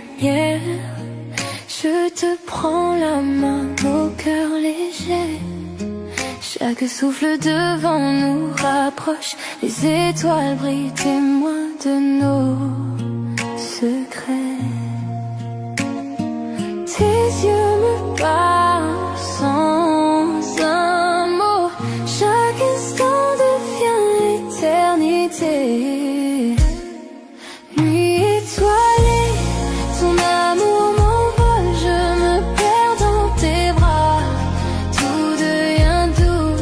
lumière. Je te prends la main, nos cœurs légers. Chaque souffle devant nous rapproche. Les étoiles brillent, témoins de nos secrets. Tes yeux me parlent sans un mot. Chaque instant devient éternité. Nuit étoilée, ton amour m'envole. Je me perds dans tes bras, tout devient doux.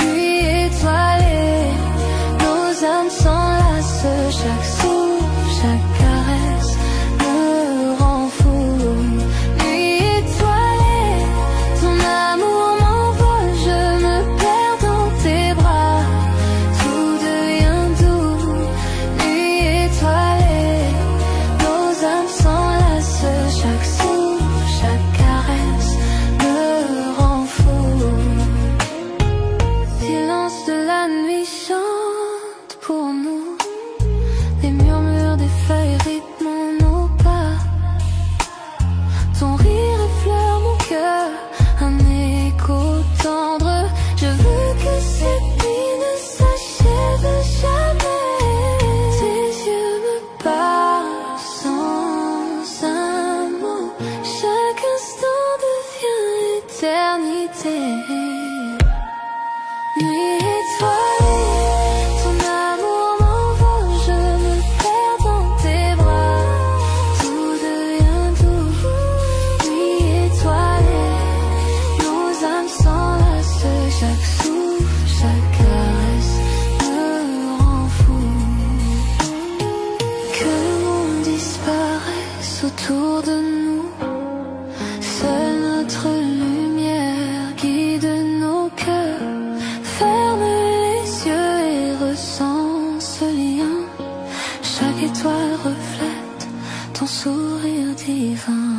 Nuit étoilée, nos âmes s'enlacent. Chaque souffle, chaque caresse me rend fou. Nuit étoilée, ton amour m'envole. Je me perds dans tes bras, tout devient doux. Nuit étoilée, nos âmes s'enlacent. Chaque souffle, chaque caresse me rend fou. Silence de la nuit chante pour nous. Les murmures des feuilles rythment nos pas. Ton rire effleure mon cœur, un écho tendre. Je veux que cette nuit ne s'achève jamais. Tes yeux me parlent sans un mot. Chaque instant devient éternité. Nuit étoilée, ton amour m'envole. Je me perds dans tes bras, tout devient doux. Nuit étoilée, nos âmes s'enlacent. Chaque souffle, chaque caresse me rend fou. Que le monde disparaisse autour de nous. Seule notre lumière guide nos cœurs. Ferme les yeux et ressens ce lien. Chaque étoile reflète ton sourire divin.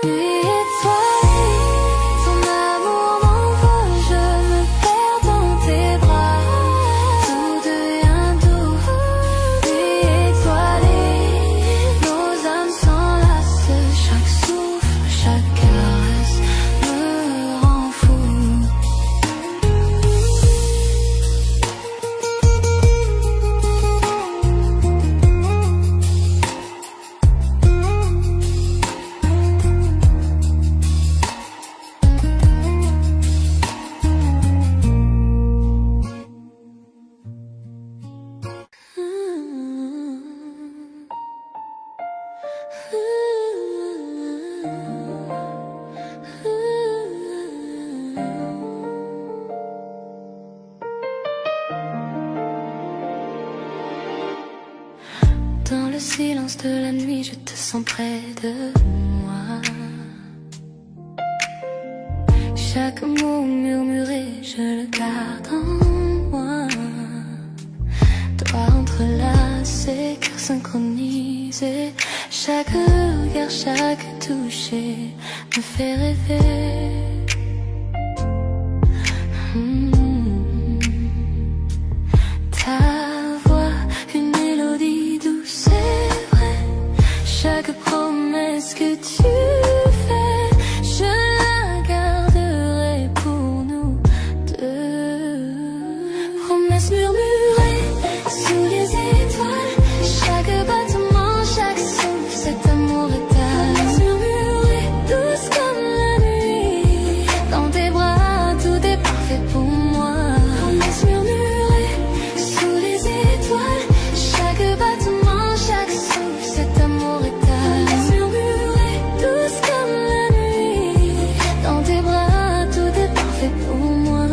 Nuit étoilée, ton amour m'envole. Je me perds dans tes bras, tout devient doux. Nuit étoilée, nos âmes s'enlacent. Chaque souffle, chaque caresse me rend fou. Dans le silence de la nuit, je te sens près de moi. Chaque mot murmuré, je le garde en moi. Doigts entrelacés, cœur synchronisé. Chaque regard, chaque toucher me fait rêver. Ta voix, une mélodie douce, c'est vrai. Chaque promesse que tu fais, je la garderai pour nous deux. Promesse murmurée sous les étoiles. Chaque battement, chaque souffle, cet amour étale. Promesse murmurée, douce comme la nuit. Dans tes bras, tout est parfait pour moi. Promesse murmurée sous les étoiles. Chaque battement, chaque souffle, cet amour étale. Promesse murmurée, douce comme la nuit. Dans tes bras, tout est parfait pour moi.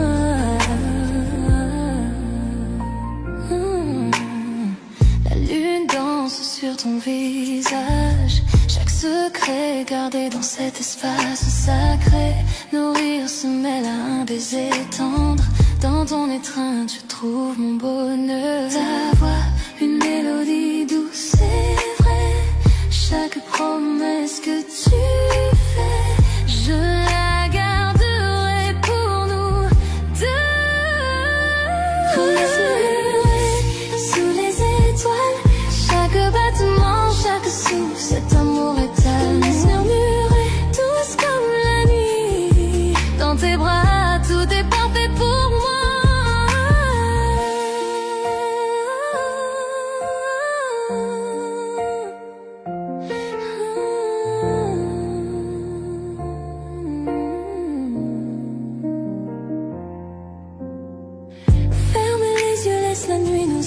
La lune danse sur ton visage. Chaque secret gardé dans cet espace sacré. Nos rires se mêlent à un baiser tendre. Dans ton étreinte, je trouve mon bonheur. Ta voix, une mélodie douce, c'est vrai. Chaque promesse que tu fais, je la garderai pour nous deux. Promesse murmurée sous les étoiles. Chaque battement, chaque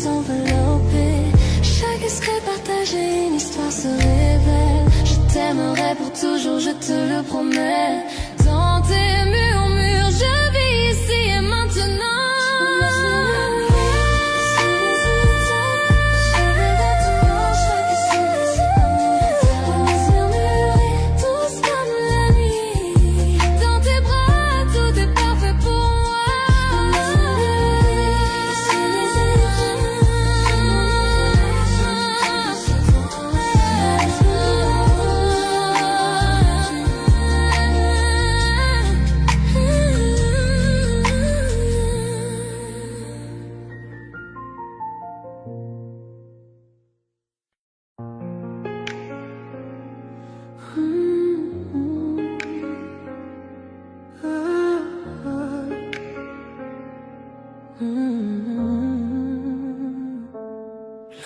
s'envelopper. Chaque secret partagé, une histoire se révèle. Je t'aimerai pour toujours, je te le promets. Dans tes murmures, je vis ici et maintenant.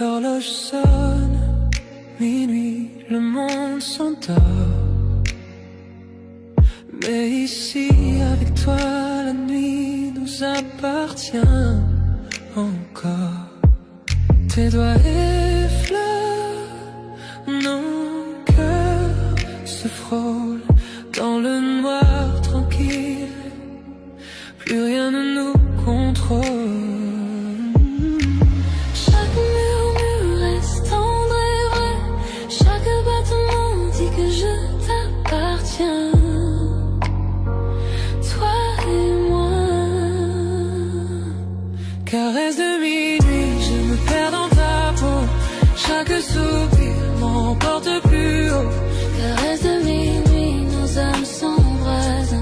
L'horloge sonne, minuit, le monde s'endort. Mais ici, avec toi, la nuit nous appartient encore. Tes doigts effleurent, nos cœurs se frôlent dans le noir tranquille. Plus rien ne nous contrôle. Caresse de minuit, je me perds dans ta peau. Chaque soupir m'emporte plus haut. Caresse de minuit, nos âmes s'embrasent.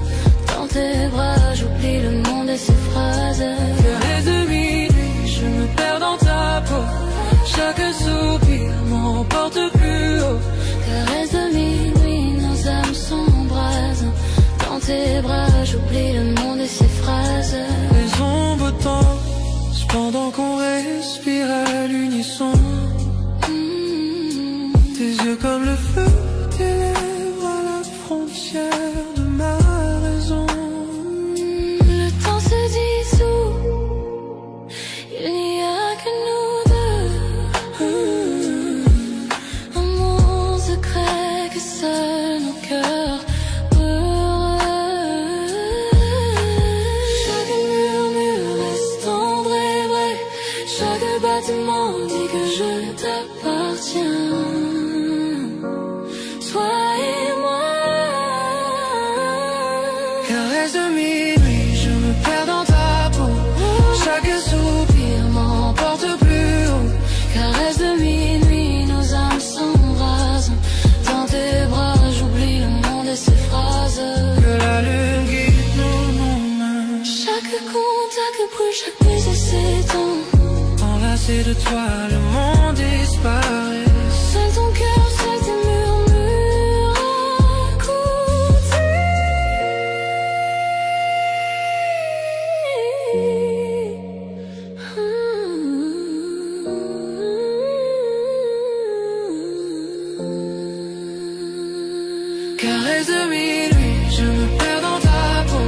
Dans tes bras, j'oublie le monde et ses phrases. Caresse de minuit, je me perds dans ta peau. Chaque soupir m'emporte plus haut. Caresse de minuit, nos âmes s'embrasent. Dans tes bras, j'oublie le monde et ses phrases. Les ombres tombent pendant qu'on respire à l'unisson. Tes yeux comme le feu, tes lèvres à la frontière de ma raison. Le temps se dissout, il n'y a que nous deux. Un monde secret que seuls nos cœurs dit que je t'appartiens, toi et moi. Caresse de minuit, je me perds dans ta peau. Chaque soupir m'emporte plus haut. Caresse de minuit, nos âmes s'embrasent. Dans tes bras, j'oublie le monde et ses phrases. Que la lune guide nos mains. Chaque contact brûle, chaque baiser s'étend. Enlacé de toi, le monde disparaît. Seul ton cœur, seul tes murmures racontés. Caresse de minuit, je me perds dans ta peau.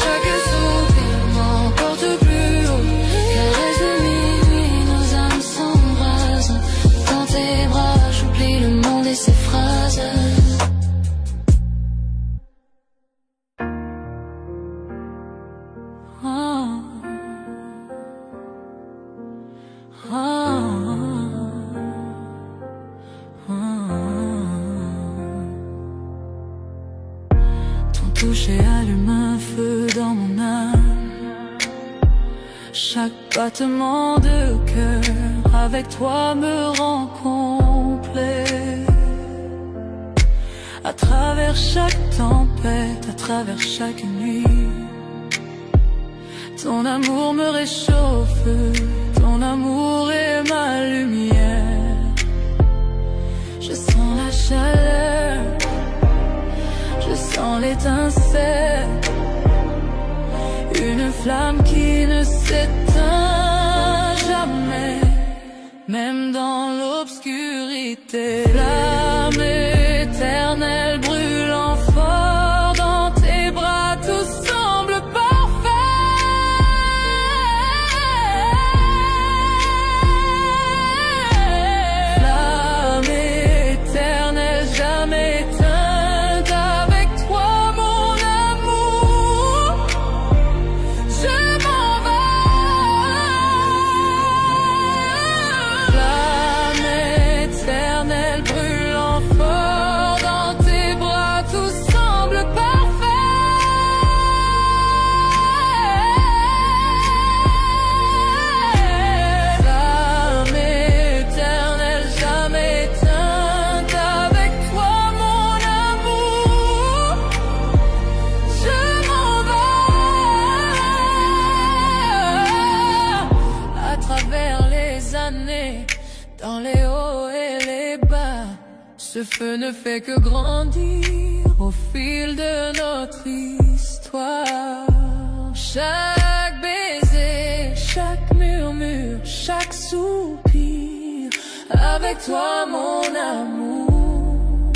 Chaque soupir m'emporte plus haut. Caresse de minuit, nos âmes s'embrasent. Dans tes bras, j'oublie le monde et ses phrases. Ton toucher allume un feu dans mon âme. Chaque battement de cœur avec toi me rend complet. À travers chaque tempête, à travers chaque nuit, ton amour me réchauffe, ton amour est ma lumière. Je sens la chaleur, je sens l'étincelle, une flamme qui ne s'éteint jamais, même dans l'obscurité. Flamme éternelle brûlant fort dans tes bras, tout semble parfait. Ce feu ne fait que grandir au fil de notre histoire. Chaque baiser, chaque murmure, chaque soupir, avec toi mon amour,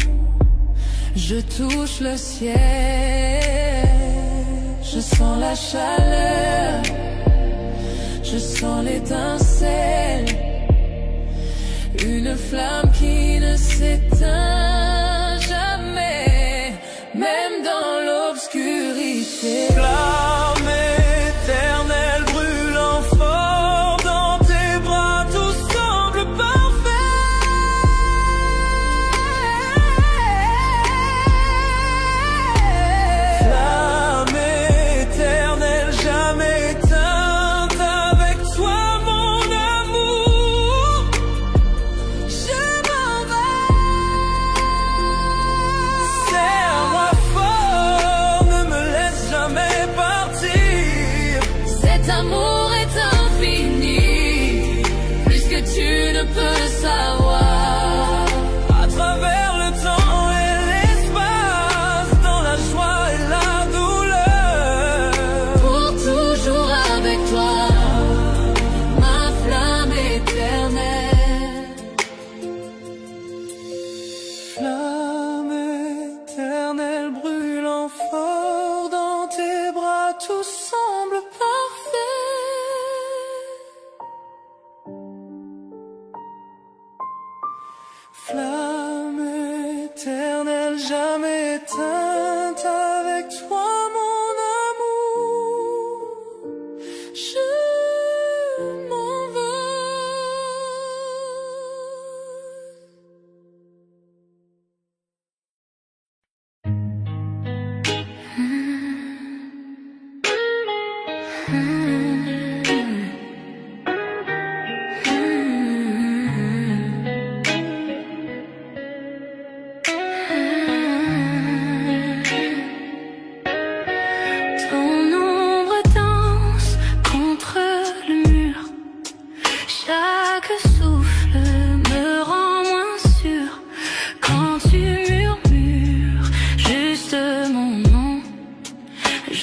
je touche le ciel, je sens la chaleur, je sens l'étincelle, une flamme qui ne s'éteint jamais, même dans l'obscurité. Flamme éternelle brûlant fort dans tes bras, tout semble parfait. Flamme éternelle jamais éteinte, avec toi mon amour, je m'en vais. Serre-moi fort, ne me laisse jamais partir. Cet amour est infini, plus que tu ne peux savoir. À travers le temps et l'espace, dans la joie et la douleur, Pour toujours avec toi, ma flamme éternelle. flamme éternelle brûlant fort dans tes bras, tout semble parfait. Flamme éternelle jamais éteinte, avec toi mon amour, je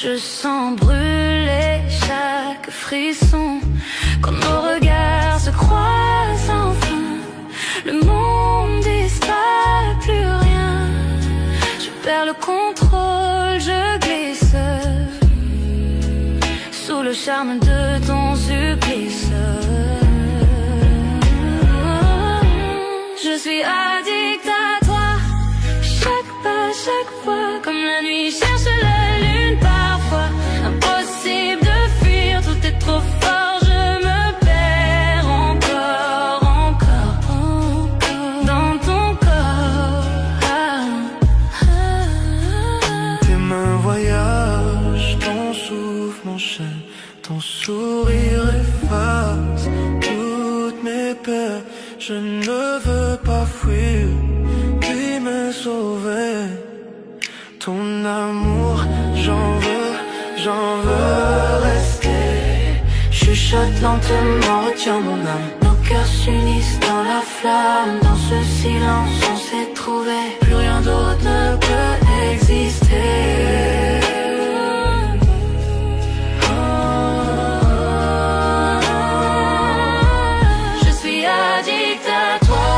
Je sens brûler chaque frisson quand nos regards se croisent enfin. Le monde disparaît, plus rien. Je perds le contrôle, je glisse sous le charme de ton supplice. Je suis addict à toi, chaque pas, chaque fois, comme la nuit cherche la lune parfois. Impossible de fuir, tout est trop fort, je me perds encore, encore, encore dans ton corps. Tes mains voyagent, ton souffle m'enchaîne, ton sourire efface toutes mes peurs. Je ne veux pas fuir, puis me sauver. Ton amour, j'en veux rester. Chuchote lentement, retiens mon âme. Nos cœurs s'unissent dans la flamme. Dans ce silence, on s'est trouvé. Plus rien d'autre ne peut exister. Je suis addict à toi,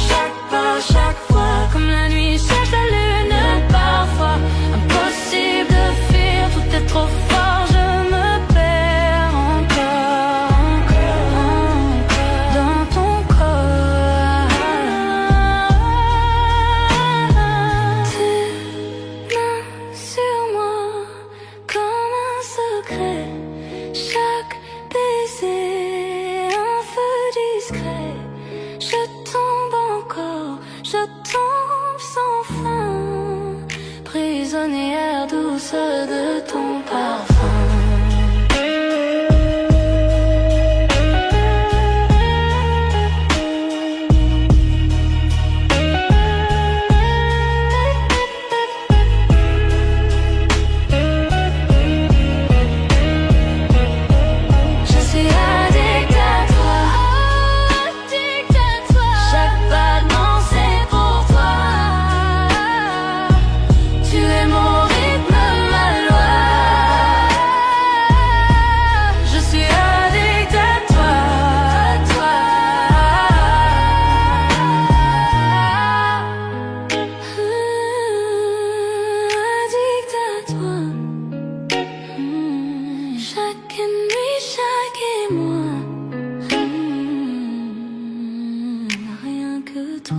chaque pas, chaque fois, comme la nuit cherche la lune parfois. Impossible de fuir, tout est trop fort, je me perds encore, encore dans ton corps. Tes mains sur moi comme un secret, chaque baiser un feu discret. Je tombe encore, je tombe sans fin, prisonnière douce de ton parfum. chaque nuit, chaque émoi. Rien que toi.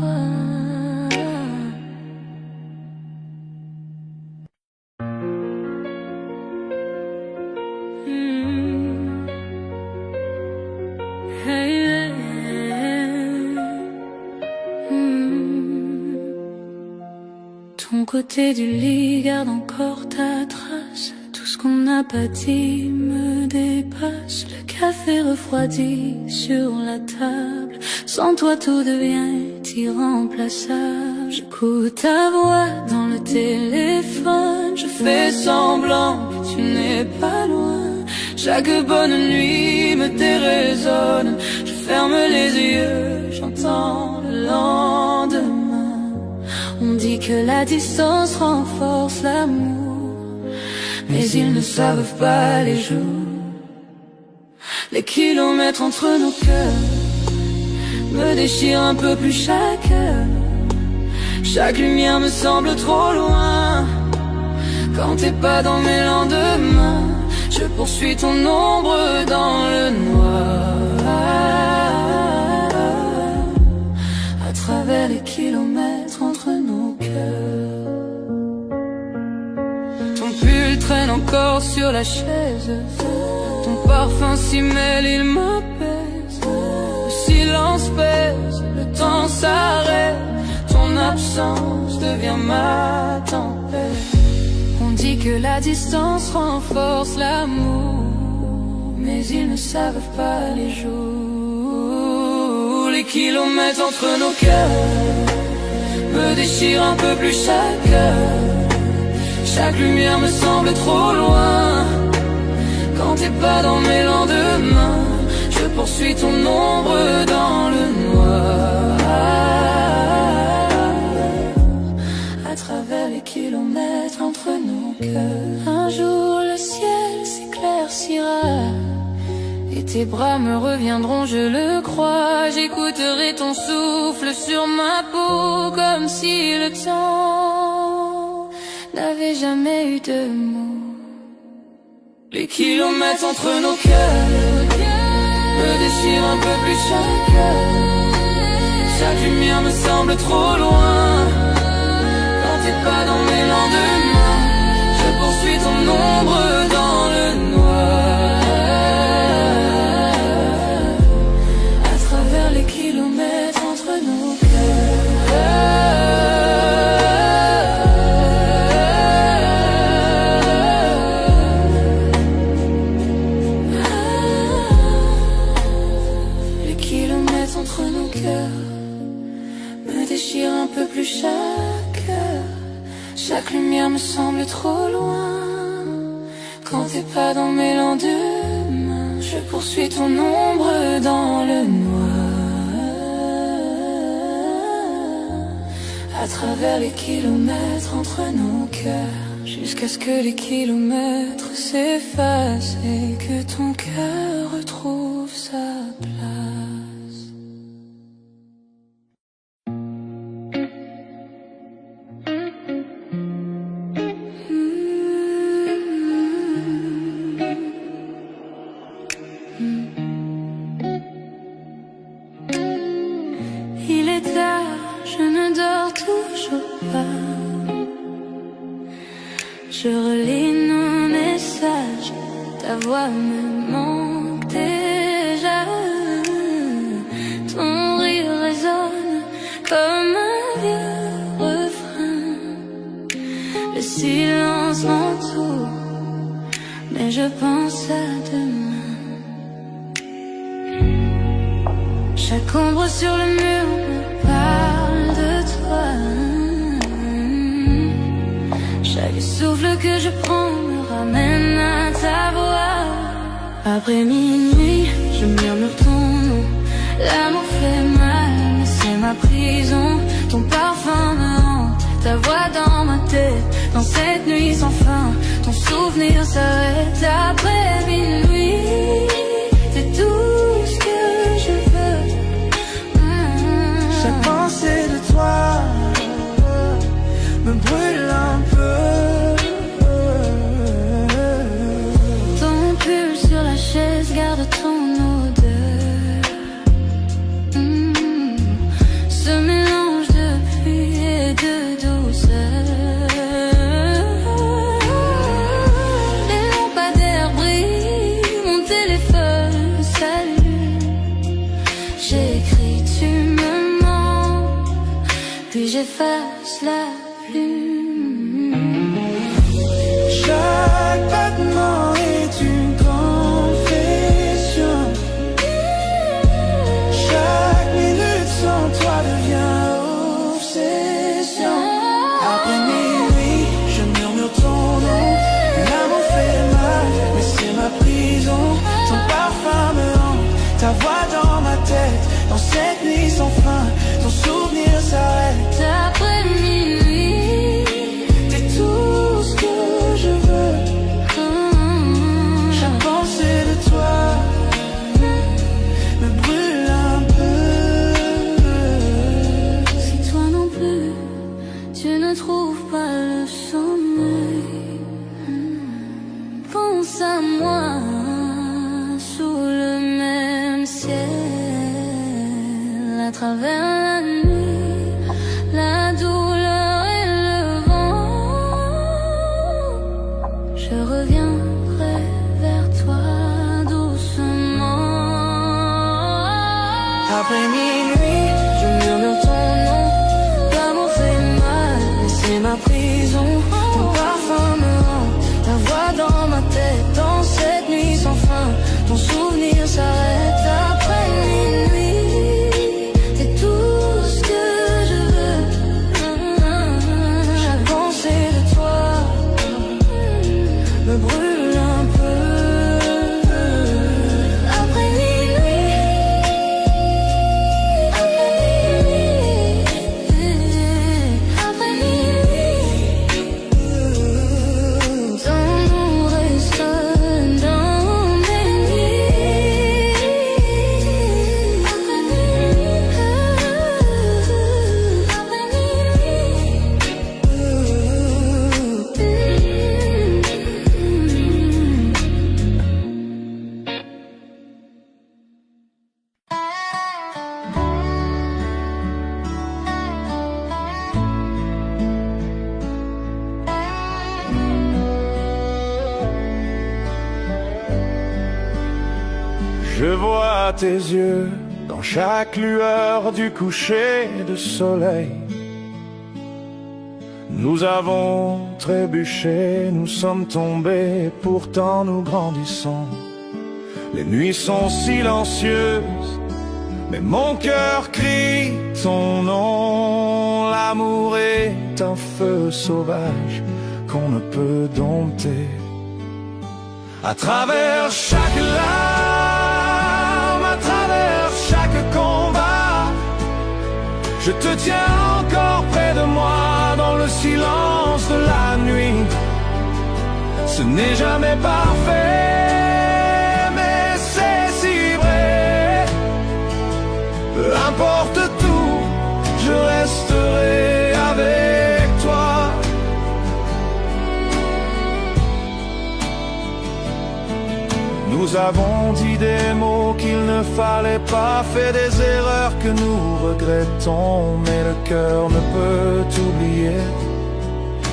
Ton côté du lit garde encore ta trace. Tout ce qu'on n'a pas dit me dépasse. Le café refroidi sur la table. Sans toi tout devient irremplaçable. J'écoute ta voix dans le téléphone. Je fais semblant que tu n'es pas loin. Chaque bonne nuit me déraisonne. Je ferme les yeux, j'entends le lendemain. On dit que la distance renforce l'amour, mais ils ne savent pas les jours. Les kilomètres entre nos cœurs me déchirent un peu plus chaque heure. Chaque lumière me semble trop loin. Quand t'es pas dans mes lendemains, je poursuis ton ombre dans le noir. À travers les kilomètres entre nos cœurs. Ton pull traîne encore sur la chaise. Ton parfum s'y mêle, il m'apaise. Le silence pèse, le temps s'arrête. Ton absence devient ma tempête. On dit que la distance renforce l'amour, mais ils ne savent pas les jours. Les kilomètres entre nos cœurs me déchirent un peu plus chaque heure. Chaque lumière me semble trop loin. Quand t'es pas dans mes lendemains, je poursuis ton ombre dans le noir. À travers les kilomètres entre nos cœurs. Un jour le ciel s'éclaircira et tes bras me reviendront, je le crois. J'écouterai ton souffle sur ma peau, comme si le temps n'avait jamais eu de mots. Les kilomètres entre nos cœurs me déchirent un peu plus chaque heure. Chaque lumière me semble trop loin. Quand t'es pas dans mes lendemains, je poursuis ton ombre dans le noir. À travers les kilomètres entre nos un peu plus chaque heure. Chaque lumière me semble trop loin. Quand t'es pas dans mes lendemains, je poursuis ton ombre dans le noir. À travers les kilomètres entre nos cœurs, jusqu'à ce que les kilomètres s'effacent et que ton cœur retrouve sa place. Il est tard, je ne dors toujours pas. Je relis nos messages, ta voix me manque déjà. Ton rire résonne comme un vieux refrain. Le silence m'entoure, mais je pense à demain. Chaque ombre sur le mur me parle de toi. Chaque souffle que je prends me ramène à ta voix. Après minuit, je murmure ton nom. L'amour fait mal, mais c'est ma prison. Ton parfum me hante, ta voix dans ma tête. Dans cette nuit sans fin, ton souvenir s'arrête. Après minuit, c'est tout ce que je veux. Chaque pensée de toi me brûle un peu. Ton pull sur la de ton odeur. Ce mélange de pluie et de douceur. Les lampadaires brillent, mon téléphone s'allume. J'écris, tu me mens, puis j'efface la plume. Chaque battement est une confession. Chaque minute sans toi devient obsession. Après minuit, je murmure ton nom. L'amour fait mal, mais c'est ma prison. Ton parfum me hante, ta voix dans ma tête. Dans cette nuit sans fin, ton souvenir s'arrête. Après minuit, t'es tout ce que je veux. Chaque pensée de toi me brûle un peu. si toi non plus, tu ne trouves pas le sommeil, pense à moi sous le même ciel, à travers la nuit, la douleur et le vent. Je reviendrai vers toi doucement. Après minuit, je murmure ton nom. L'amour fait mal, Mais c'est ma prison. Ton parfum me hante, ta voix dans ma tête. Dans cette nuit sans fin, ton souvenir s'arrête. après minuit, t'es tout ce que je veux. Chaque pensée de toi me brûle un peu. Après minuit, après minuit, ton amour reste dans mes nuits. Après minuit, après Je vois tes yeux dans chaque lueur du coucher de soleil. Nous avons trébuché, nous sommes tombés, pourtant nous grandissons. Les nuits sont silencieuses, mais mon cœur crie ton nom. L'amour est un feu sauvage qu'on ne peut dompter. À travers chaque larme, à travers chaque combat, je te tiens encore près de moi dans le silence de la nuit. Ce n'est jamais parfait, mais c'est si vrai. Peu importe tout, je resterai avec toi. Nous avons dit des mots qu'il ne fallait pas, fait des erreurs que nous regrettons, mais le cœur ne peut oublier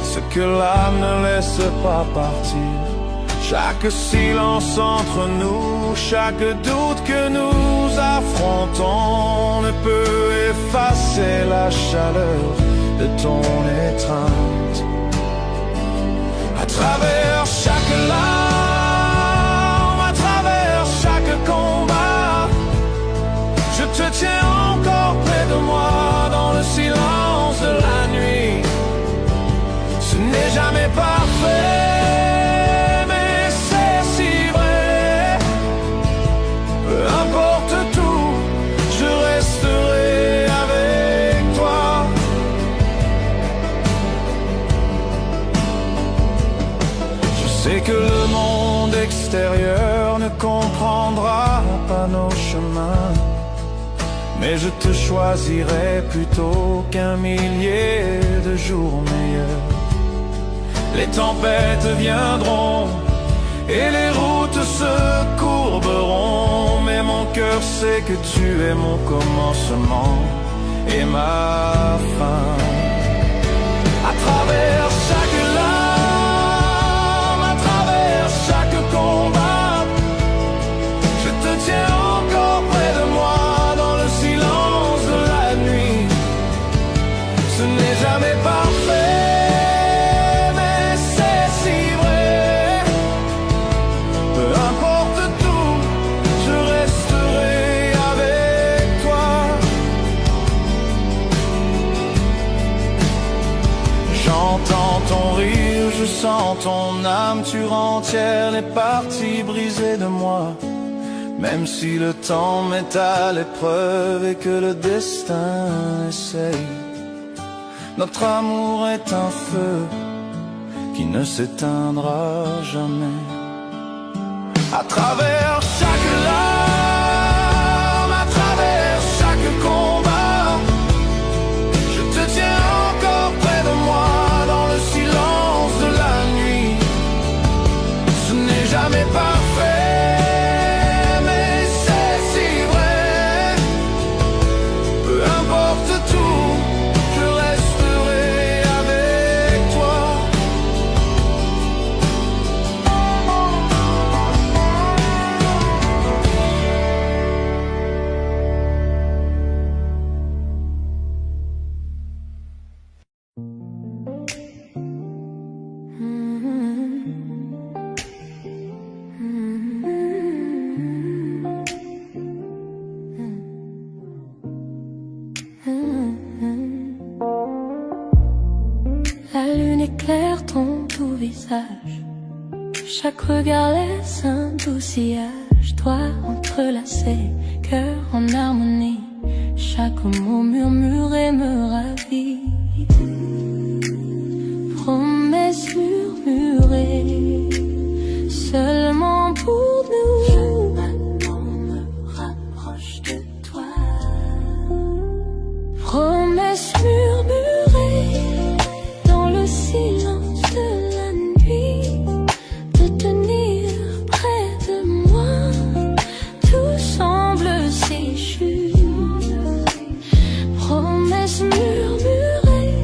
ce que l'âme ne laisse pas partir. Chaque silence entre nous, chaque doute que nous affrontons ne peut effacer la chaleur de ton étreinte. À travers chaque larme, à travers chaque combat, je te tiens encore près de moi dans le silence de la nuit. Ce n'est jamais parfait, mais c'est si vrai. Peu importe tout, je resterai avec toi. Je sais que le monde extérieur ne comprendra pas nos chemins, mais je te choisirai plutôt qu'un millier de jours meilleurs. Les tempêtes viendront et les routes se courberont, sais que tu es mon commencement et ma fin. À travers chaque larme, à travers chaque combat, je te tiens encore près de moi dans le silence de la nuit. Ce n'est jamais parfait, mais c'est si vrai. Peu importe tout, je resterai avec toi. J'entends ton rire, je sens ton âme, tu rentières les parties brisées de moi. Même si le temps met à l'épreuve et que le destin essaye, notre amour est un feu qui ne s'éteindra jamais. À travers chaque larme, à travers chaque combat, je te tiens encore près de moi dans le silence de la nuit. Ce n'est jamais parfait, mais c'est si vrai. Peu importe tout, je resterai avec toi. La lune éclaire ton doux visage, chaque regard laisse un doux sillage. Doigts entrelacés, cœur en harmonie, chaque mot murmuré me ravit. Promesses murmurées, seulement pour nous. Chaque battement me rapproche de toi. Promesses murmurées dans le silence de la nuit, de tenir près de moi. Tout semble si juste. Promesses murmurées,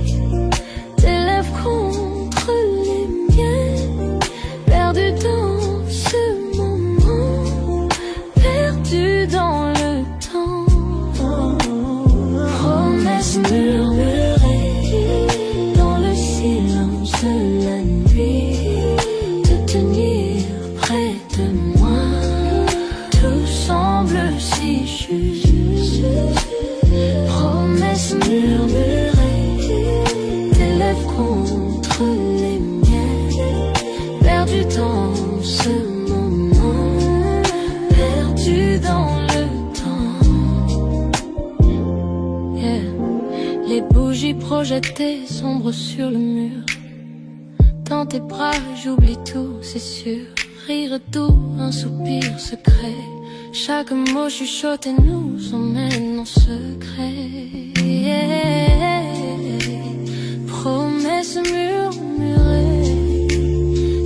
tes lèvres contre les miennes, perdu dans ce moment, perdu dans le temps. Promesses murmurées dans le silence de la nuit, de tenir près de moi. Tout semble si juste. Promesses murmurées, tes lèvres contre les miennes, perdu dans ce moment, perdu dans le temps. Yeah. Les bougies projetées sombres sur le mur. Dans tes bras j'oublie tout, c'est sûr. Rire doux, un soupir secret. Chaque mot chuchoté nous emmène en secret. Yeah. Promesses murmurées,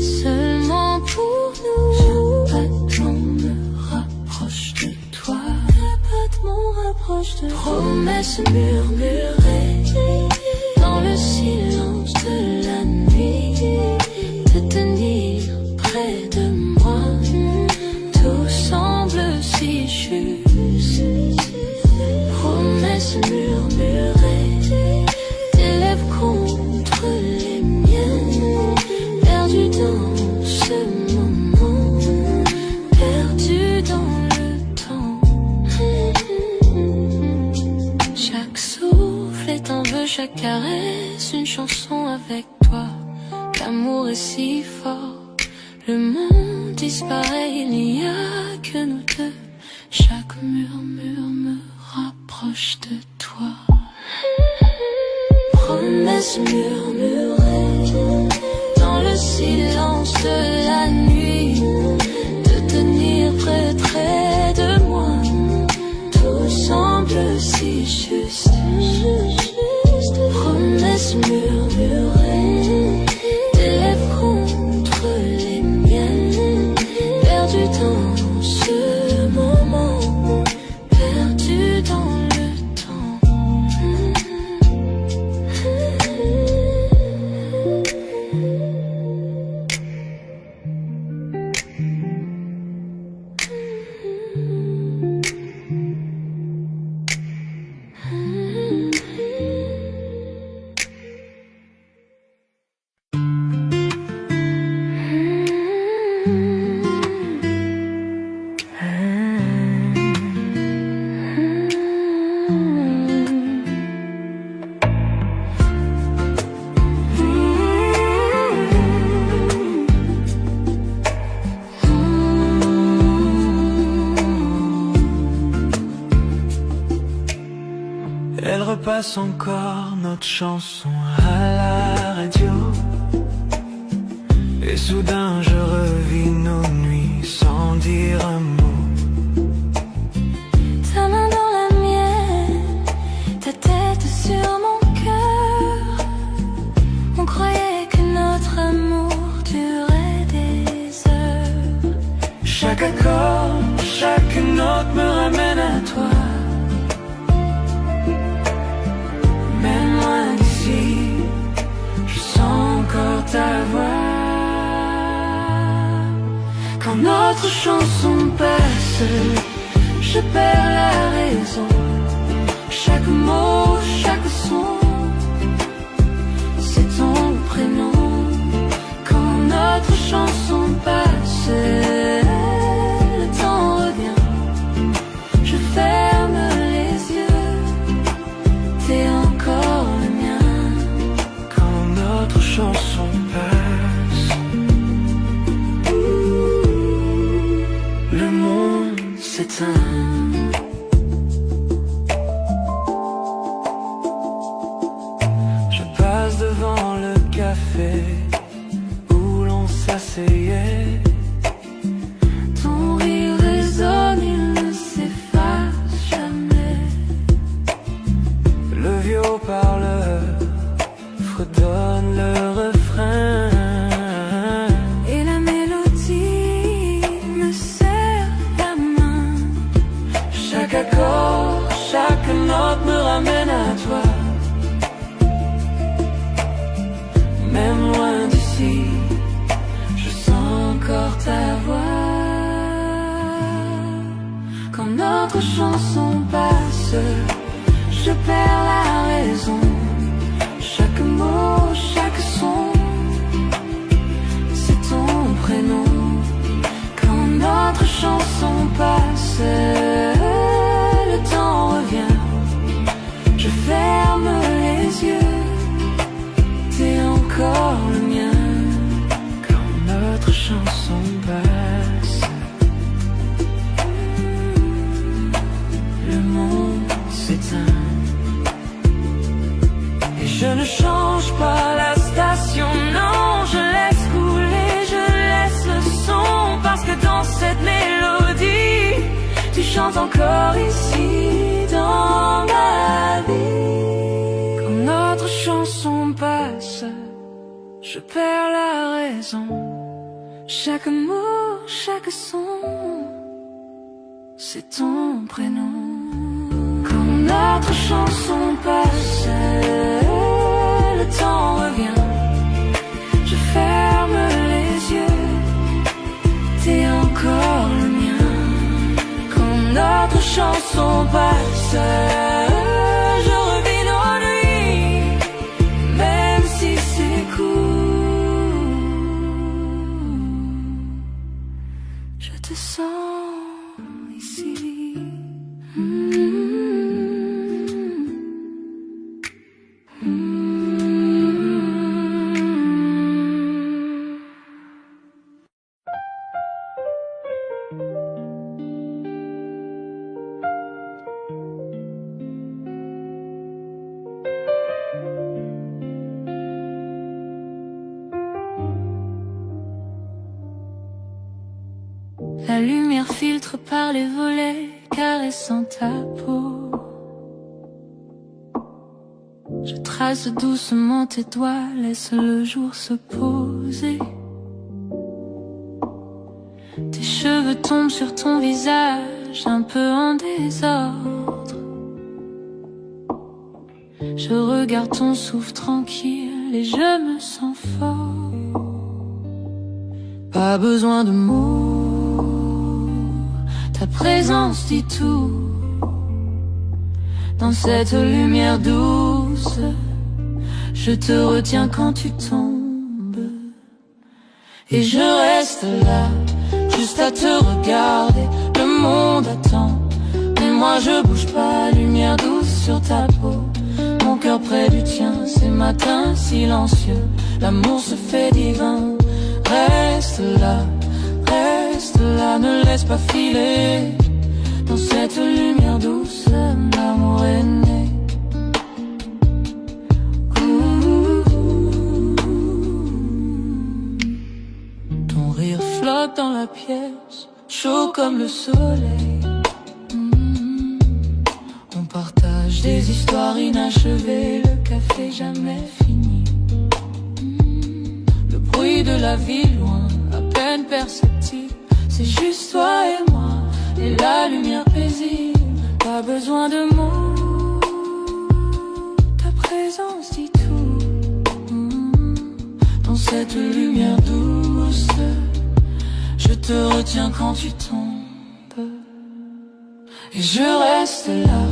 seulement pour nous. Chaque battement me rapproche de toi. Chaque battement rapproche de toi. Promesses murmurées dans le silence de la nuit, de tenir près de moi. Tout semble si juste. Promesses murmurées, tes lèvres contre les miennes, perdu dans ce moment, perdu dans le temps. Chaque souffle est un vœu, chaque caresse une chanson avec toi. L'amour est si fort, le monde disparaît, il n'y a que nous deux. Chaque murmure me rapproche de toi. Promesses murmurées dans le silence de la nuit, de tenir près de moi. Tout semble si juste. Promesses murmurées, tes lèvres contre les miennes, perdu dans passe encore notre chanson à la radio. Et soudain je revis nos nuits sans dire un mot. Ta main dans la mienne, ta tête sur mon cœur. On croyait que notre amour durait des heures. Chaque accord, chaque note me ramène à toi. Même loin d'ici, je sens encore ta voix. Quand notre chanson passe, je perds la raison. Chaque mot, chaque son, c'est ton prénom. Quand notre chanson passe, le temps revient. Je ferme les yeux, t'es encore le mien. Quand notre chanson passe, le monde s'éteint. Je passe devant le café où l'on s'asseyait. Ton rire résonne, il ne s'efface jamais. Le vieux haut-parleur fredonne le refrain. Et la mélodie me serre la main. Chaque accord, chaque note me ramène à toi. Même loin d'ici, je sens encore ta voix. Quand notre chanson passe, je perds la raison. Chaque mot, chaque son, c'est ton prénom. Quand notre chanson passe, le temps revient. Je ferme les yeux, t'es encore le mien. Quand notre chanson passe, Le monde s'éteint. Et je ne change pas la station, non, je laisse couler, je laisse le son. Parce que dans cette mélodie, tu chantes encore ici dans ma vie. quand notre chanson passe, je perds la raison. Chaque mot, chaque son, c'est ton prénom. Quand notre chanson passe, le temps revient. Je ferme les yeux, t'es encore le mien. Quand notre chanson passe, je revis nos nuits, même si c'est court. Je te sens ici. La lumière filtre par les volets, caressant ta peau. Je trace doucement tes doigts, laisse le jour se poser. Tes cheveux tombent sur ton visage, un peu en désordre. Je regarde ton souffle tranquille et je me sens fort. Pas besoin de mots, ta présence dit tout. Dans cette lumière douce, je te retiens quand tu tombes. Et je reste là, juste à te regarder. Le monde attend, mais moi je bouge pas. Lumière douce sur ta peau, mon cœur près du tien. Ces matins silencieux, l'amour se fait divin. Reste là, ne laisse pas filer. Dans cette lumière douce, l'amour est né. la pièce, chaud comme le soleil. On partage des histoires inachevées, le café jamais fini. Le bruit de la ville loin, à peine perceptible. C'est juste toi et moi, et la lumière paisible. Pas besoin de mots, ta présence dit tout. Dans cette lumière douce, je te retiens quand tu tombes. Et je reste là,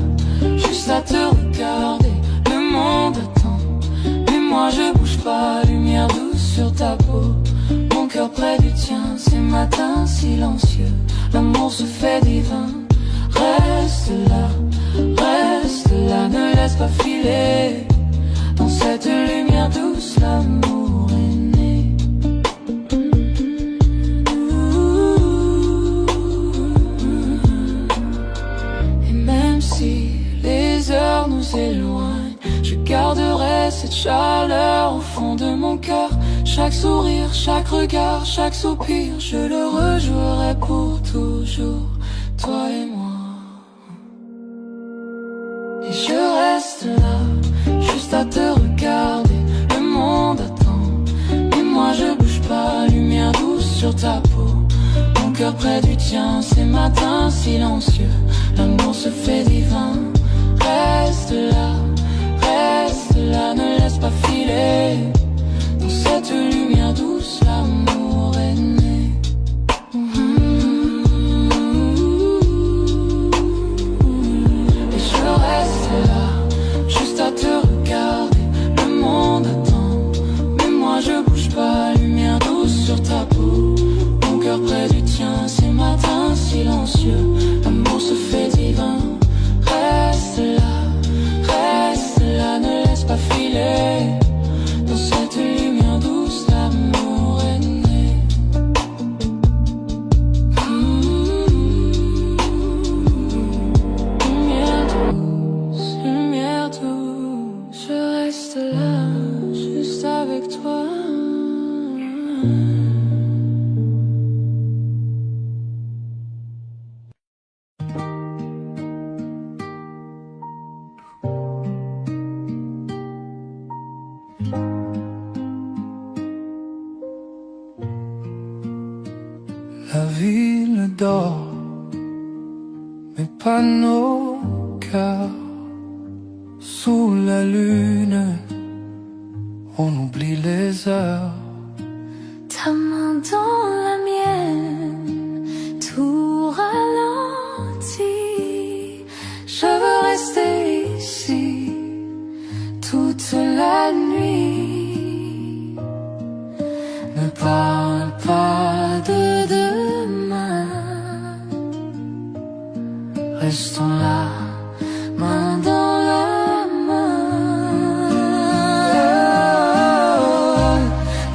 juste à te regarder. Le monde attend, mais moi je bouge pas. Lumière douce sur ta peau, mon cœur près du tien. Ces matins silencieux, l'amour se fait divin. Reste là, ne laisse pas filer. Dans cette lumière douce, l'amour est né. Et même si les heures nous éloignent, je garderai cette chaleur au fond de mon cœur. Chaque sourire, chaque regard, chaque soupir, je le rejouerai pour toujours, toi et moi. Et je reste là, juste à te regarder. Le monde attend, et moi je bouge pas. Lumière douce sur ta peau, mon cœur près du tien. Ces matins silencieux, l'amour se fait divin. Reste là, ne laisse pas filer. Dans cette lumière douce, l'amour est né. Et je reste là, juste à te regarder. Le monde attend, mais moi je bouge pas. Lumière douce sur ta peau, mon cœur près du tien. Ces matins silencieux, l'amour se fait divin. Reste là, ne laisse pas filer. Dans cette lumière douce, l'amour est né. Lumière douce, je reste là, juste avec toi. La ville dort, mais pas nos cœurs. Sous la lune, on oublie les heures. Ta main dans la mienne, tout ralenti. Je veux rester ici toute la nuit. Ne parle pas de demain. Restons là, main dans la main.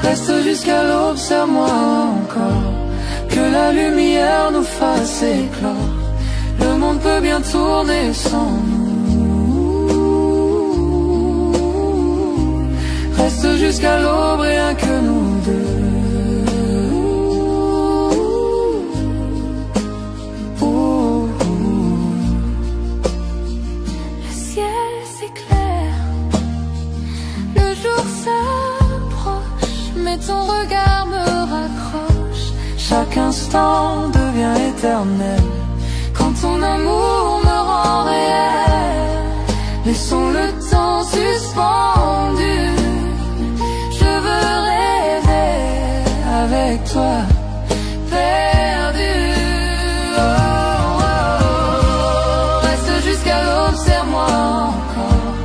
Reste jusqu'à l'aube, serre-moi encore. Que la lumière nous fasse éclore. Le monde peut bien tourner sans nous. Reste jusqu'à l'aube, rien que nous deux. Le ciel s'éclaire, le jour s'approche, mais ton regard me raccroche. Chaque instant devient éternel quand ton amour me rend réel. Laissons le temps suspendu. Je veux rêver avec toi, perdu. Oh, oh, oh. Reste jusqu'à l'aube, serre-moi encore.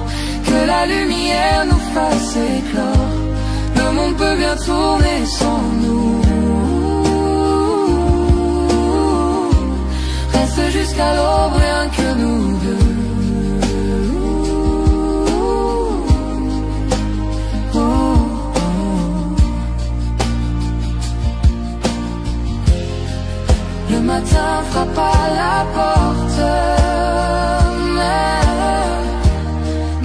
Que la lumière nous fasse éclore. Le monde peut bien tourner sans nous. Reste jusqu'à l'aube, rien que nous deux. Oh, oh. Le matin frappe à la porte,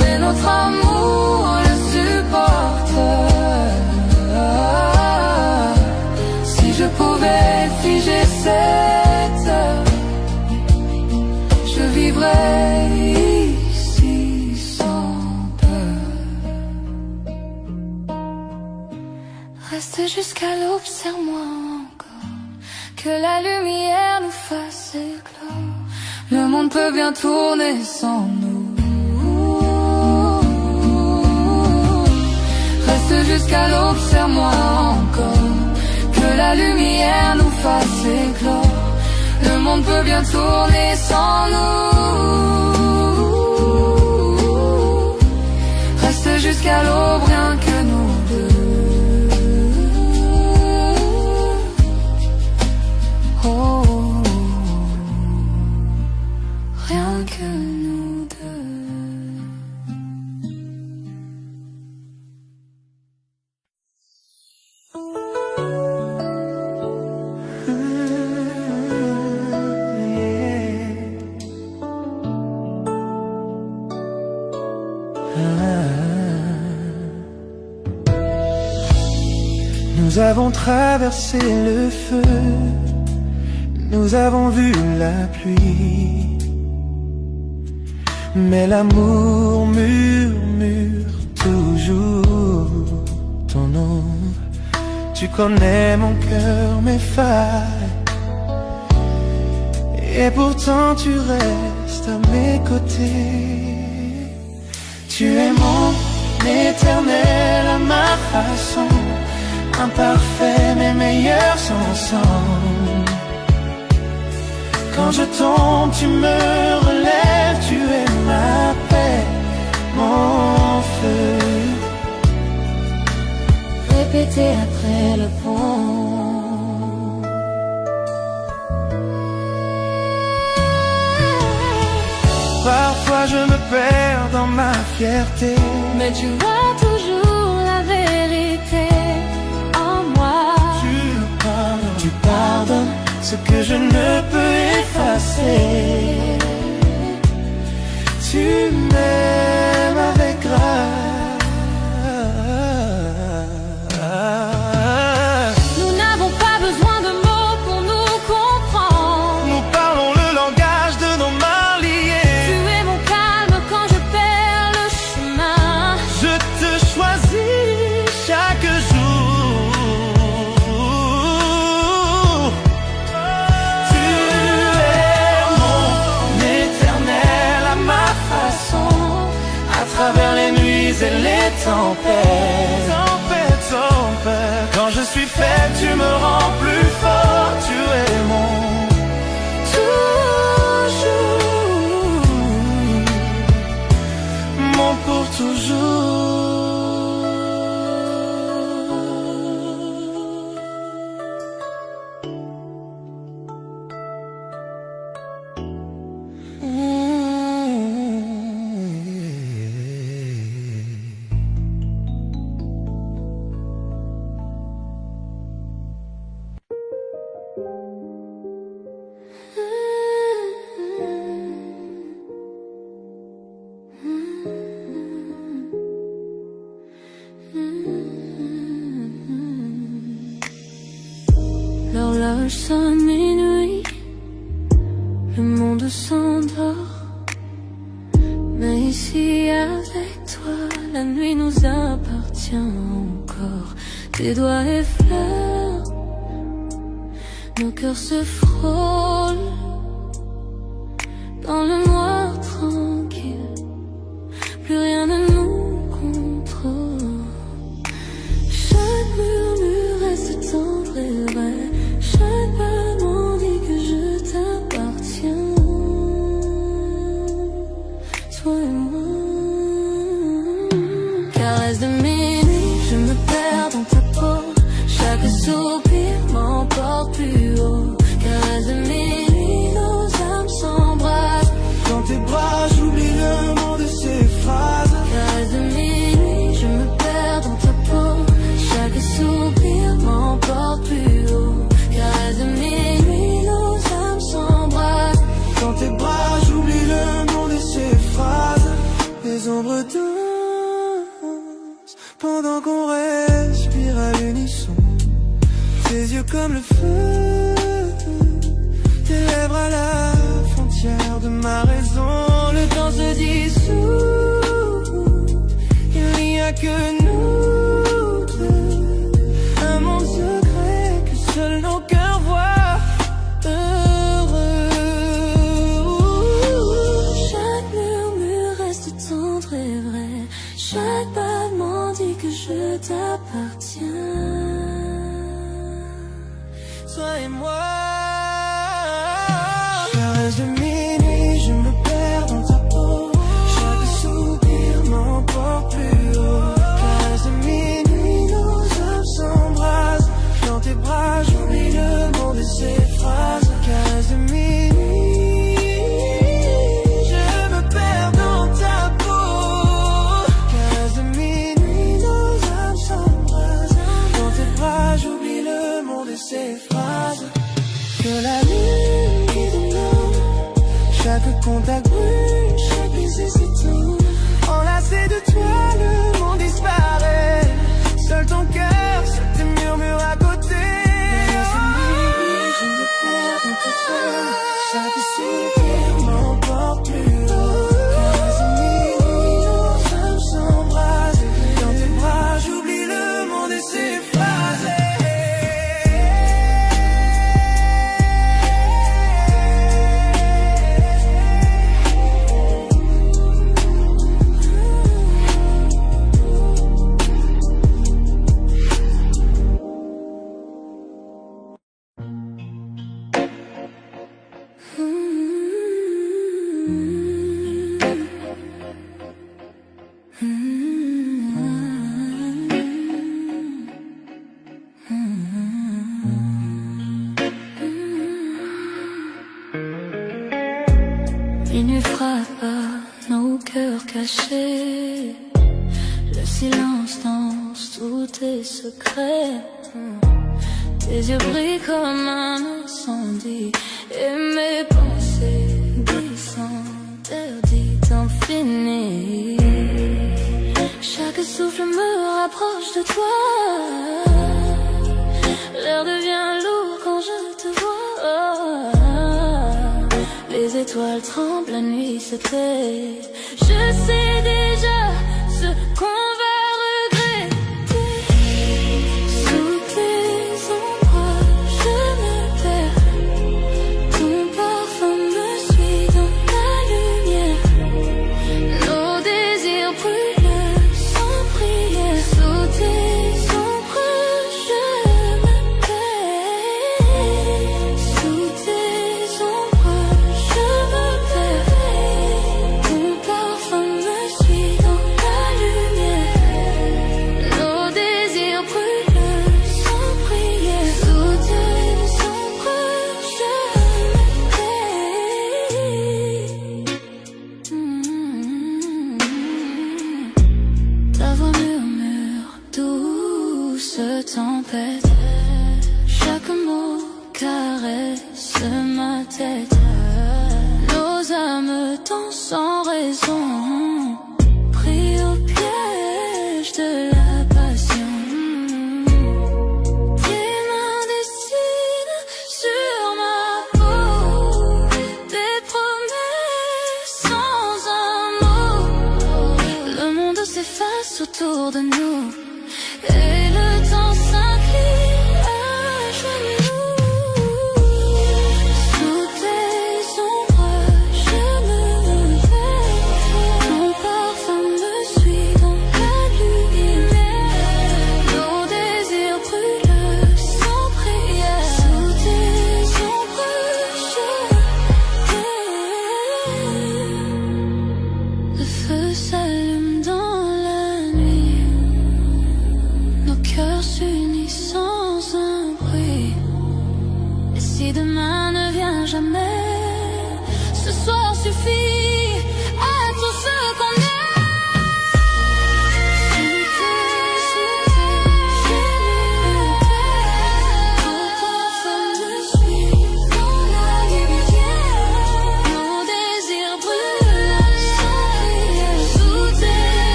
mais notre amour le supporte. Si je pouvais figer vivrai ici sans peur. Reste jusqu'à l'aube, serre-moi encore, que la lumière nous fasse éclore. Le monde peut bien tourner sans nous. Reste jusqu'à l'aube, serre-moi encore, que la lumière nous fasse éclore. Le monde peut bien tourner sans nous. Reste jusqu'à l'aube, rien que nous deux. Oh, rien que nous deux. Nous avons traversé le feu, nous avons vu la pluie, mais l'amour murmure toujours ton ombre. Tu connais mon cœur, mes failles, et pourtant tu restes à mes côtés. Tu es mon éternel à ma façon, imparfait mais meilleurs ensemble. Quand je tombe, tu me relèves, tu es ma paix, mon feu. Répétez après le pont. Parfois je me perds dans ma fierté, Mais tu vois toujours la vérité en moi. tu pardonnes ce que je ne peux effacer. Tu m'aimes avec grâce. Nous n'avons pas besoin de mots pour nous comprendre. Nous parlons le langage de nos mains liées. Tu es mon calme quand je perds le chemin. Je te choisis chaque jour. Tu es mon éternel à ma façon, à travers les nuits et les tempêtes. Quand je suis faible, tu me rends plus fort. Tu es mon toujours, mon pour toujours. L'horloge sonne minuit, le monde s'endort. Mais ici avec toi, la nuit nous appartient encore. Tes doigts effleurent, nos cœurs se frôlent dans le noir tranquille. Plus rien ne nous contrôle. Chaque murmure reste tendre et vrai. Chaque battement dit que je t'appartiens. Toi et moi. Caresse de minuit, je me perds dans ta peau. Chaque soupir m'emporte plus haut. Caresse de minuit, nos âmes s'embrassent. Dans tes bras, j'oublie le mot de ces phrases. Caresse de minuit, je me perds dans ta peau. Chaque soupir m'emporte plus haut. Caresse de minuit, nos âmes s'embrassent. Dans tes bras, j'oublie le nom de ces phrases. Les ombres dansent pendant qu'on respire à l'unisson. Tes yeux comme le feu, tes lèvres à la frontière de ma raison. Chaque contact brûle, chaque baiser c'est tout. Enlacé de toi, le monde disparaît. Seul ton cœur, seul tes murmures à côté. Je me perds dans tes peurs. Chaque soupir m'emporte plus haut. Quinze minuit, nos âmes s'embrassent. Dans tes bras, j'oublie le monde et ses phrases. Minuit frappe à nos cœurs cachés. Le silence danse tous tes secrets. Tes yeux brillent comme un incendie. Et mes pensées glissent interdites infinies. Chaque souffle me rapproche de toi. L'air devient lourd quand je te vois. Les étoiles tremblent, la nuit s'éteint. Je sais déjà ce qu'on va regretter. Sous tes ombrages, je me perds. Ton parfum me suit dans la lumière. Nos désirs brûlent sans prière. Sous tes ombrages, je me perds. Sous tes ombrages, je me perds. Ton parfum me suit dans la lumière. Nos désirs brûlent sans prière. Sous tes ombrages, je me perds. Ta voix murmure, douce tempête. Chaque mot caresse ma tête. Nos âmes dansent sans raison, pris au piège de la passion. Tes mains dessinent sur ma peau des promesses sans un mot. Le monde s'efface autour de nous et le temps s'incline à genoux. Sous tes ombrages, je me perds. Ton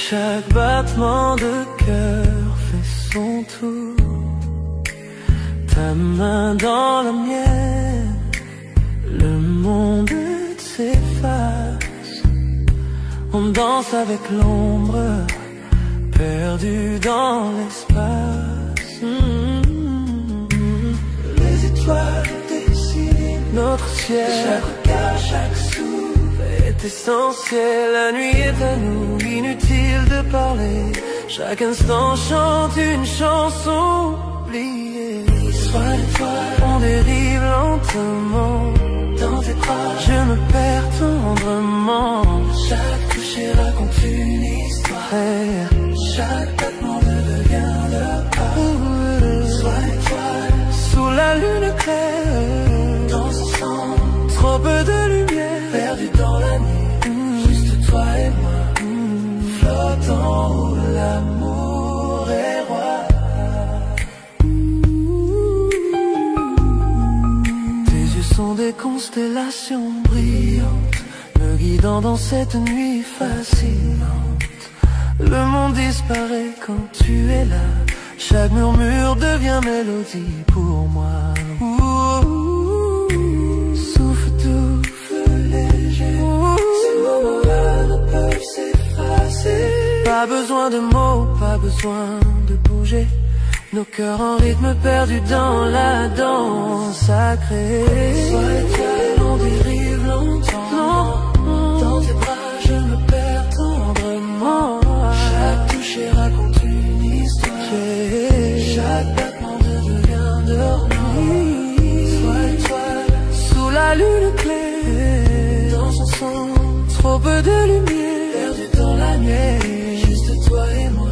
Chaque battement de cœur fait son tour. Ta main dans la mienne, le monde s'efface. On danse avec l'ombre, perdu dans l'espace. Les étoiles dessinent notre ciel. Chaque regard, chaque souffle est essentiel. La nuit est à nous, inutile de parler. Chaque instant chante une chanson oubliée. Sois l'étoile, on dérive lentement. Dans tes bras, je me perds tendrement. Chaque toucher raconte une histoire. Chaque battement devient le pas. Sois l'étoile, sous la lune claire. Dans son sang, trop peu de lumière. Perdu dans la nuit, juste toi et moi. Flottant où l'amour est roi. Tes yeux sont des constellations brillantes, me guidant dans cette nuit fascinante. Le monde disparaît quand tu es là. Chaque murmure devient mélodie pour moi. Souffle doux, feu léger. Ces moments-là ne peuvent s'effacer. Pas besoin de mots, pas besoin de bouger. Nos cœurs en rythme perdus dans la danse sacrée. Sois l'étoile, on dérive longtemps. Dans tes bras, je me perds tendrement. Chaque toucher raconte une histoire. Chaque battement devient dormant. Sois l'étoile, sous la lune claire. Dans son sang, trop peu de lumière. Perdu dans la nuit, juste toi et moi.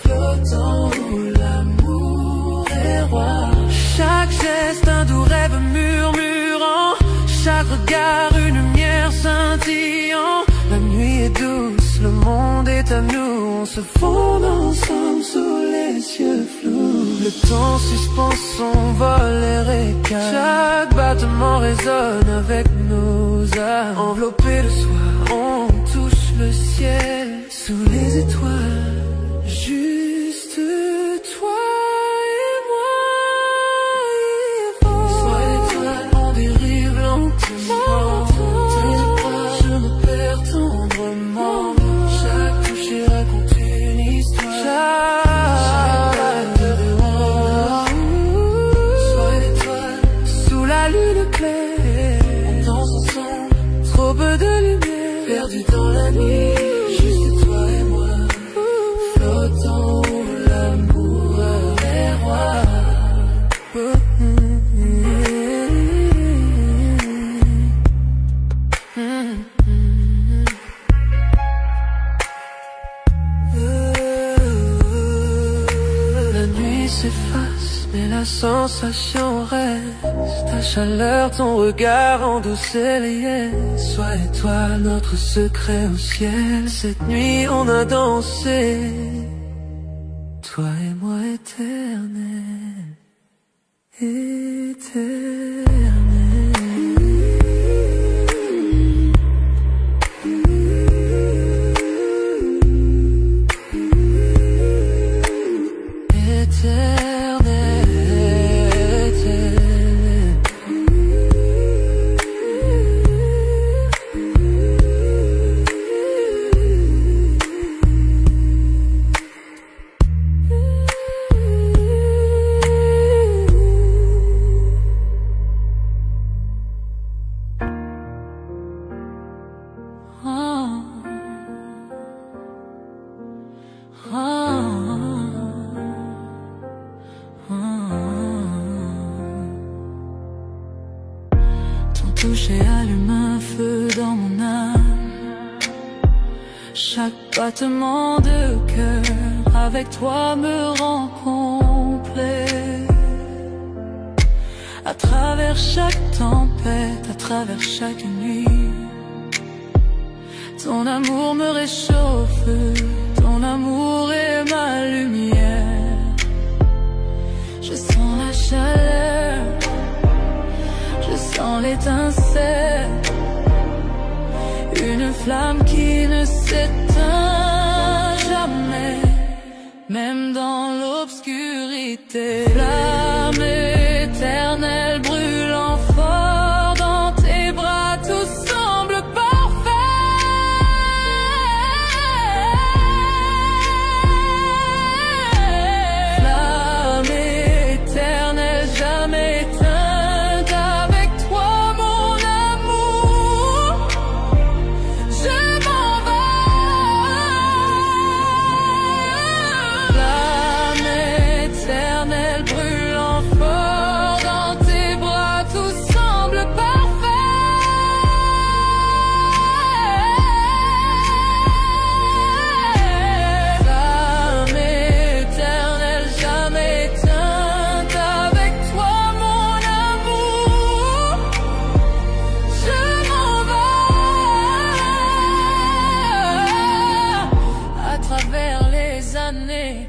Flottant où l'amour est roi. Chaque geste, un doux rêve murmurant. Chaque regard, une lumière scintillant. La nuit est douce, le monde est à nous. On se fond ensemble sous les cieux flous. Le temps suspend son vol et récale. Chaque battement résonne avec nos âmes. Enveloppés de soie, on touche le ciel. Sous les étoiles, juste toi et moi. Sois l'étoile, on dérive lentement. Je me perds tendrement. Chaque toucher raconte une histoire. Sois l'étoile, sous la lune claire. Dans son sang, trop peu de lumière. Perdu dans la nuit, juste toi et moi. Flottant où l'amour est roi. La nuit s'efface, mais la sensation reste. Ta chaleur, ton regard endoucit les yeux. Sois l'étoile, notre secret au ciel. Cette nuit on a dansé, toi et moi éternel, éternel. Ton toucher allume un feu dans mon âme. Chaque battement de cœur avec toi me rend complet. À travers chaque tempête, à travers chaque nuit, ton amour me réchauffe, ton amour est ma lumière. Je sens la chaleur, je sens l'étincelle, une flamme qui ne s'éteint jamais, même dans l'obscurité. Flamme éternelle brûlant fort dans tes bras, tout semble parfait. Flamme éternelle jamais éteinte, avec toi mon amour, je m'en vais. Flamme éternelle brûlant fort dans tes bras, tout semble parfait. Flamme éternelle jamais éteinte, avec toi mon amour, je m'en vais. À travers les années,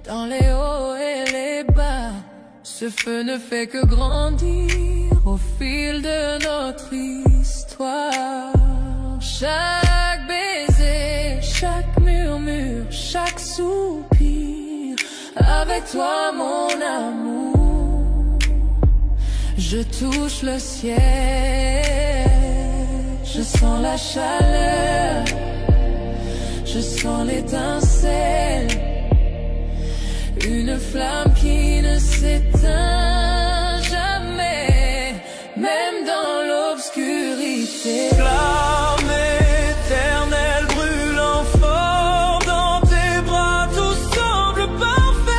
dans les hauts et les bas, ce feu ne fait que grandir au fil de notre histoire. Chaque baiser, chaque murmure, chaque soupir, avec toi mon amour, je touche le ciel. Je sens la chaleur, je sens l'étincelle, une flamme qui ne s'éteint jamais, même dans l'obscurité. Flamme éternelle brûlant fort dans tes bras, tout semble parfait.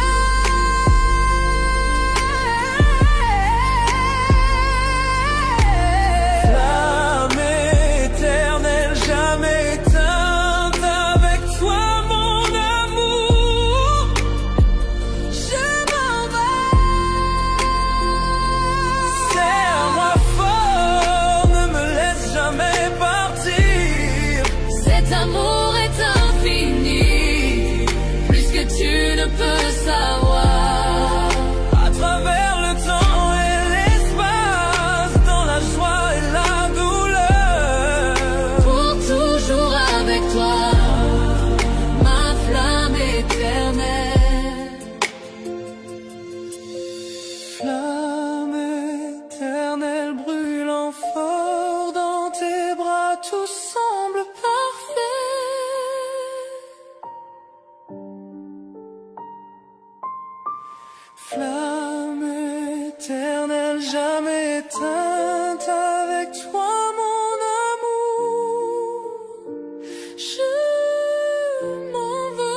Flamme éternelle jamais éteinte, avec toi mon amour, je m'en vais. Serre-moi fort, ne me laisse jamais partir. Cet amour est infini, plus que tu ne peux savoir. À travers le temps et l'espace, dans la joie et la douleur, Pour toujours avec toi, ma flamme éternelle. flamme éternelle brûlant fort dans tes bras, tout semble parfait. Flamme éternelle jamais éteinte, avec toi mon amour, je m'en vais.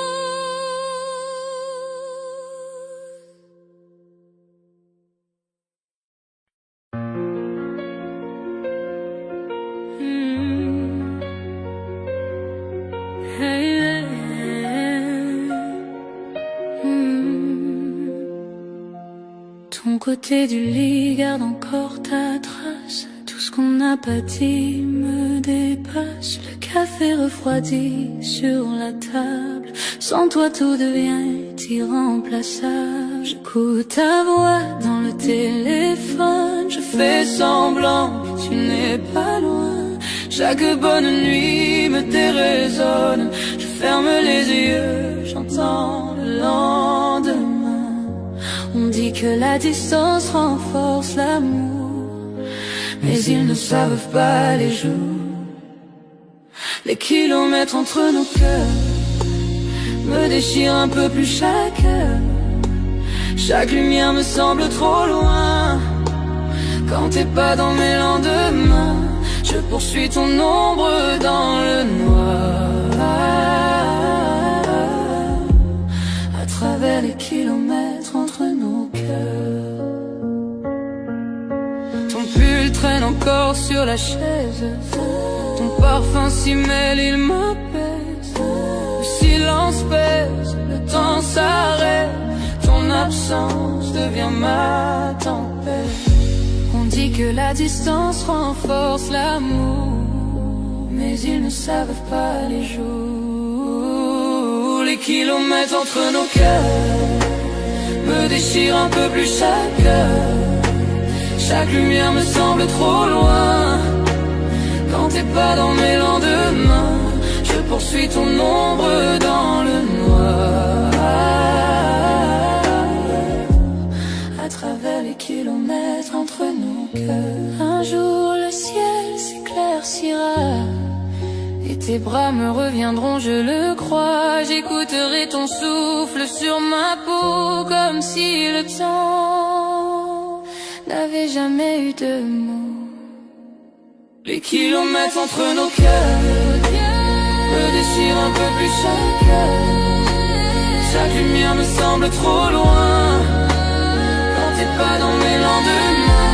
Ton côté du lit garde encore ta trace. Tout ce qu'on n'a pas dit me dépasse. Le café refroidi sur la table. Sans toi tout devient irremplaçable. J'écoute ta voix dans le téléphone. Je fais semblant que tu n'es pas loin. Chaque bonne nuit me déraisonne. Je ferme les yeux, j'entends le lendemain. On dit que la distance renforce l'amour, mais ils ne savent pas les jours. Les kilomètres entre nos cœurs me déchirent un peu plus chaque heure. Chaque lumière me semble trop loin. Quand t'es pas dans mes lendemains, je poursuis ton ombre dans le noir. À travers les kilomètres entre nos cœurs, ton pull traîne encore sur la chaise. Ton parfum s'y mêle, il m'apaise. Le silence pèse, le temps s'arrête. Ton absence devient ma tempête. On dit que la distance renforce l'amour, mais ils ne savent pas les jours. Les kilomètres entre nos cœurs me déchirent un peu plus chaque heure. Chaque lumière me semble trop loin. Quand t'es pas dans mes lendemains, je poursuis ton ombre dans le noir. à travers les kilomètres entre nos cœurs. Un jour le ciel s'éclaircira et tes bras me reviendront, je le crois. J'écouterai ton souffle sur ma peau comme si le temps n'avait jamais eu de mots. Les kilomètres entre nos cœurs me déchirent un peu plus chaque heure. Chaque lumière me semble trop loin. Quand t'es pas dans mes lendemains,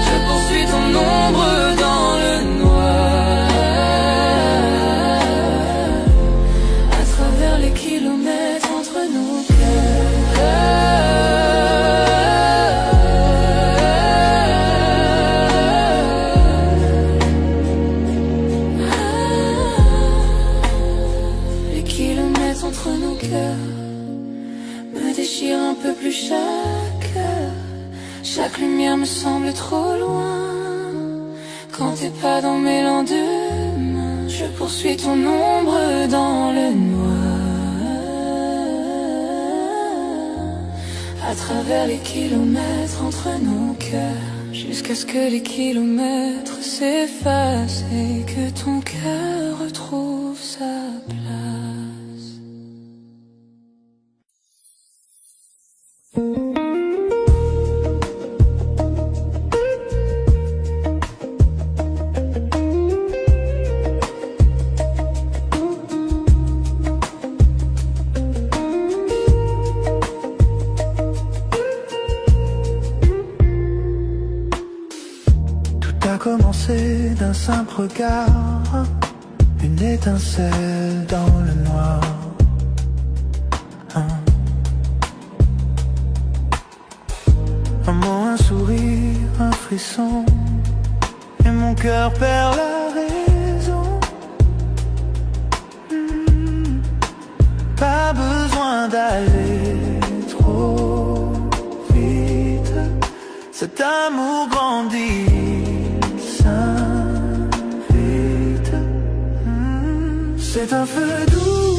je poursuis ton ombre dans le noir. À travers les kilomètres entre nos entre nos cœurs me déchire un peu plus chaque heure. Chaque lumière me semble trop loin. Quand t'es pas dans mes lendemains, je poursuis ton ombre dans le noir. À travers les kilomètres entre nos cœurs, jusqu'à ce que les kilomètres s'effacent et que ton cœur retrouve sa place. Tout a commencé d'un simple regard, une étincelle dans le noir. Un mot, un sourire, un frisson, et mon cœur perd la raison. Pas besoin d'aller trop vite, cet amour grandit, s'invite. C'est un feu doux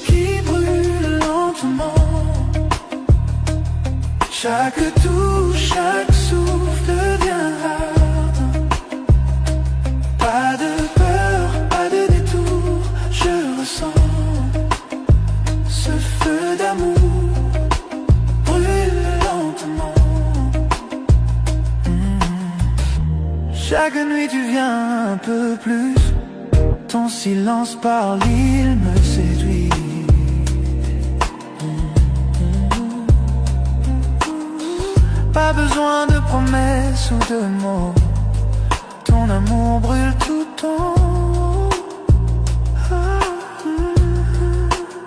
qui brûle lentement. Chaque touche, chaque souffle devient ardent. Pas de peur, pas de détour, je ressens ce feu d'amour brûle lentement. Chaque nuit tu viens un peu plus, ton silence parle, il me séduit. Pas besoin de promesses ou de mots, ton amour brûle tout en haut.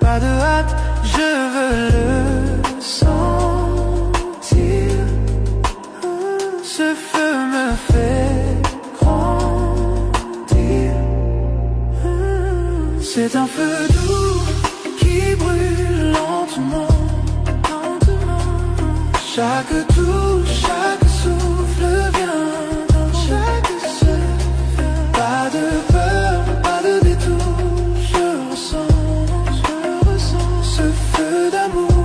Pas de hâte, je veux le sentir. Ce feu me fait grandir. C'est un feu doux qui brûle lentement. Chaque touche, chaque souffle vient dans chaque souffle. Pas de peur, pas de détour, je ressens ce feu d'amour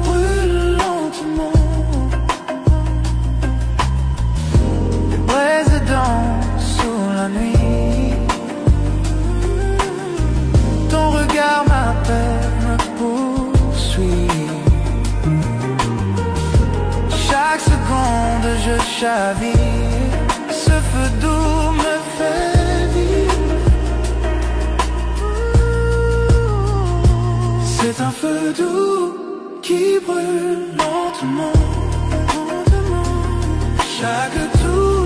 brûle lentement. Les braises dansent sous la nuit. Ton regard m'appelle, me poursuit. Chaque seconde je chavire, ce feu doux me fait vivre. C'est un feu doux qui brûle lentement. Chaque tour